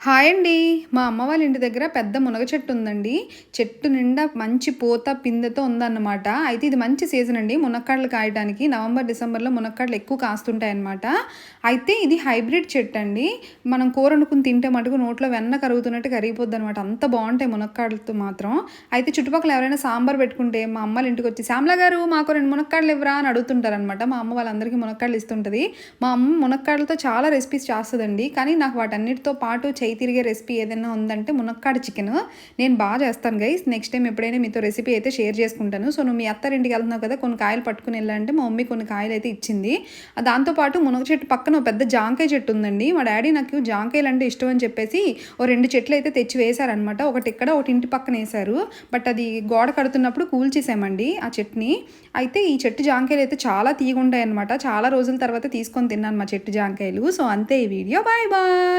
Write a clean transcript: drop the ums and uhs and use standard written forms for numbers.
Hi అండి. మా అమ్మ వాళ్ళ ఇంటి దగ్గర పెద్ద మునగ చెట్టు ఉందండి. చెట్టు నిండా మంచి పూత, పిందెతో ఉందన్నమాట. అయితే ఇది మంచి సీజన్ అండి మునక్కాడలు కాయడానికి. నవంబర్, డిసెంబర్‌లో మునక్కాడలు ఎక్కువ కాస్తుంటాయన్నమాట. అయితే ఇది హైబ్రిడ్ చెట్టండి. మనం కూర వండుకొని తింటే మటుకు నోట్లో వెన్న కరుగుతున్నట్టు కరిగిపోద్దనమాట. అంత బావుంటాయి మునక్కాడలతో మాత్రం. అయితే చుట్టుపక్కల ఎవరైనా సాంబార్ పెట్టుకుంటే మా అమ్మ వాళ్ళ ఇంటికొచ్చి "శ్యామల గారు మాకు 2 మునక్కాడలు ఇవ్వరా" అని అడుగుతుంటారనమాట. మా అమ్మ వాళ్ళందరికీ మునక్కాడలు ఇస్తుంటది. మా అమ్మ మునక్కాడలతో చాలా రెసిపీస్ చేస్తదండి. కానీ నాకు వాటన్నిటితో పాటు తిరిగే రెసిపీ ఏదైనా ఉందంటే మునక్కాడ చికెను. నేను బాగా చేస్తాను గైస్. నెక్స్ట్ టైం ఎప్పుడైనా మీతో రెసిపీ అయితే షేర్ చేసుకుంటాను. సో నువ్వు మీ అత్తారింటికి వెళ్తున్నావు కదా, కొన్ని కాయలు పట్టుకుని వెళ్ళాలంటే మా మమ్మీ కొన్ని కాయలు అయితే ఇచ్చింది. దాంతోపాటు మునగ చెట్టు పక్కన ఒక పెద్ద జాంకాయ చెట్టు ఉందండి. మా డాడీ నాకు జాంకాయలు అంటే ఇష్టం అని చెప్పేసి ఓ 2 చెట్లు అయితే తెచ్చి వేశారనమాట. ఒకటి ఇక్కడ, ఒకటి ఇంటి పక్కన వేశారు. బట్ అది గోడ కడుతున్నప్పుడు కూల్చేసామండి ఆ చెట్టుని. అయితే ఈ చెట్టు జాంకాయలు అయితే చాలా తీగుంటాయి అనమాట. చాలా రోజుల తర్వాత తీసుకొని తిన్నాను మా చెట్టు జాంకాయలు. సో అంతే ఈ వీడియో. Bye bye.